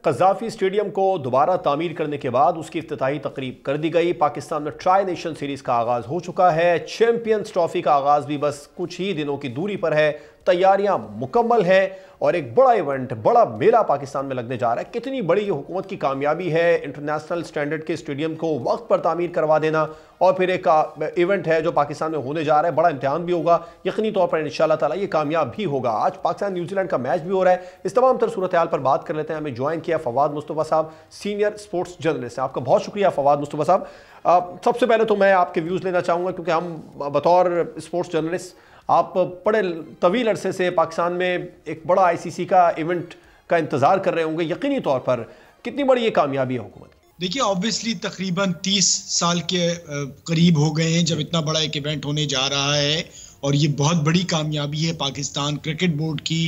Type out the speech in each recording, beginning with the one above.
क़ज़ाफ़ी stadium को दोबारा तामीर करने के बाद उसकी इफ्तिताही तकरीब कर दी गई। पाकिस्तान में ट्राई नेशन सीरीज़ का आगाज़ हो चुका है। चैंपियंस ट्रॉफी का आगाज़ भी बस कुछ ही दिनों की दूरी पर है। तैयारियां मुकम्मल हैं और एक बड़ा इवेंट, बड़ा मेला पाकिस्तान में लगने जा रहा है। कितनी बड़ी ये हुकूमत की कामयाबी है, इंटरनेशनल स्टैंडर्ड के स्टेडियम को वक्त पर तामीर करवा देना, और फिर एक इवेंट है जो पाकिस्तान में होने जा रहा है। बड़ा इम्तिहान भी होगा, यकीनी तौर पर इंशाअल्लाह ताला ये कामयाब भी होगा। आज पाकिस्तान न्यूजीलैंड का मैच भी हो रहा है। इस तमाम तर सूरत हाल पर बात कर लेते हैं। हमें ज्वाइन किया फवाद मुस्तफ़ा साहब, सीनियर स्पोर्ट्स जर्नलिस्ट हैं। आपका बहुत शुक्रिया फवाद मुस्तफ़ा साहब। सबसे पहले तो मैं आपके व्यूज़ लेना चाहूँगा, क्योंकि हम बतौर स्पोर्ट्स जर्नलिस्ट, आप बड़े तवील अरसे से पाकिस्तान में एक बड़ा आईसीसी का इवेंट का इंतज़ार कर रहे होंगे। यकीनी तौर पर कितनी बड़ी ये कामयाबी है हुकूमत की? देखिए, ऑब्वियसली तकरीबन 30 साल के करीब हो गए हैं जब इतना बड़ा एक इवेंट होने जा रहा है, और ये बहुत बड़ी कामयाबी है पाकिस्तान क्रिकेट बोर्ड की,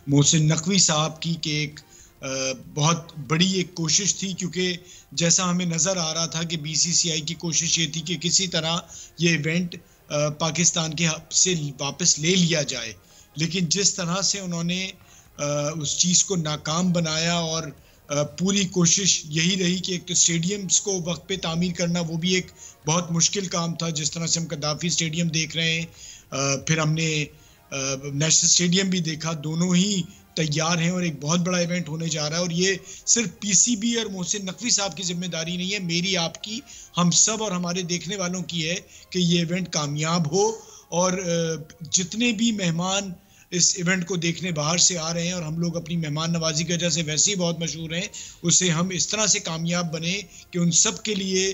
मोहसिन नकवी साहब की, कि एक बहुत बड़ी एक कोशिश थी। क्योंकि जैसा हमें नज़र आ रहा था कि बीसीसीआई की कोशिश ये थी कि किसी तरह ये इवेंट पाकिस्तान के से वापस ले लिया जाए, लेकिन जिस तरह से उन्होंने उस चीज़ को नाकाम बनाया, और पूरी कोशिश यही रही कि एक तो स्टेडियम्स को वक्त पे तामीर करना, वो भी एक बहुत मुश्किल काम था। जिस तरह से हम क़ज़ाफ़ी स्टेडियम देख रहे हैं, फिर हमने नेशनल स्टेडियम भी देखा, दोनों ही तैयार हैं और एक बहुत बड़ा इवेंट होने जा रहा है। और ये सिर्फ पीसीबी और मोहसिन नकवी साहब की जिम्मेदारी नहीं है, मेरी, आपकी, हम सब और हमारे देखने वालों की है कि ये इवेंट कामयाब हो। और जितने भी मेहमान इस इवेंट को देखने बाहर से आ रहे हैं, और हम लोग अपनी मेहमान नवाजी की वजह से वैसे ही बहुत मशहूर हैं, उससे हम इस तरह से कामयाब बने कि उन सब के लिए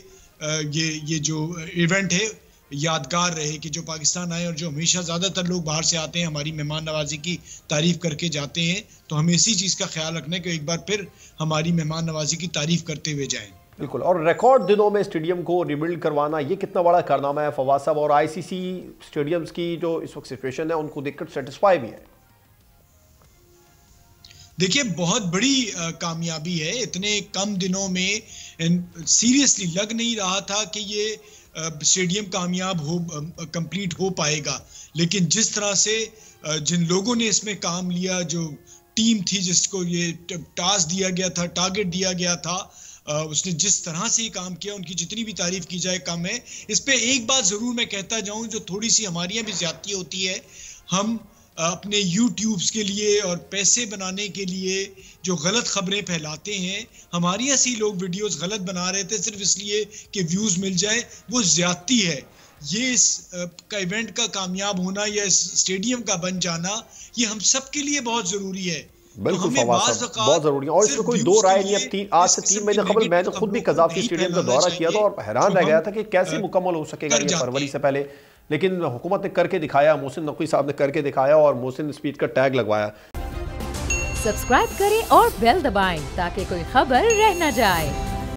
ये जो इवेंट है यादगार रहे, कि जो पाकिस्तान आए और जो हमेशा ज़्यादातर लोग बाहर से आते हैं हमारी मेहमान नवाजी की तारीफ़ करके जाते हैं, तो हमें इसी चीज़ का ख्याल रखना है कि एक बार फिर हमारी मेहमान नवाजी की तारीफ़ करते हुए जाएं। बिल्कुल, और रिकॉर्ड दिनों में स्टेडियम को रिबिल्ड करवाना, ये कितना बड़ा कारनामा है फवाद साहब, और आईसीसी स्टेडियम्स की जो इस वक्त सिचुएशन है उनको देखकर सेटिस्फाई भी है? देखिए, बहुत बड़ी कामयाबी है। इतने कम दिनों में सीरियसली लग नहीं रहा था कि ये स्टेडियम कामयाब हो, कंप्लीट हो पाएगा, लेकिन जिस तरह से जिन लोगों ने इसमें काम लिया, जो टीम थी जिसको ये टास्क दिया गया था, टारगेट दिया गया था, उसने जिस तरह से ये काम किया, उनकी जितनी भी तारीफ की जाए कम है। इस पे एक बात जरूर मैं कहता जाऊं, जो थोड़ी सी हमारी यहाँ भी ज्यादती होती है, हम अपने यूट्यूब्स के लिए और पैसे बनाने के लिए जो गलत खबरें फैलाते हैं, हमारी ऐसी लोग वीडियोस गलत बना रहे थे सिर्फ इसलिए कि व्यूज मिल जाए, वो ज्यादती है। ये इस का इवेंट का कामयाब होना या इस स्टेडियम का बन जाना, ये हम सब के लिए बहुत जरूरी है। बिल्कुल फवाद साहब, बहुत जरूरी है, और इसमें कोई दो राय नहीं। अब आज से 3 महीने कबल मैं तो खुद भी क़ज़ाफ़ी स्टेडियम का दौरा किया था और हैरान रह गया था कि कैसे मुकम्मल हो सकेगा ये फरवरी से पहले, लेकिन हुकूमत ने करके दिखाया, मोहसिन नकवी साहब ने करके दिखाया, और मोहसिन स्पीड का टैग लगवाया। सब्सक्राइब करें और बेल दबाएं ताकि कोई खबर रह न जाए।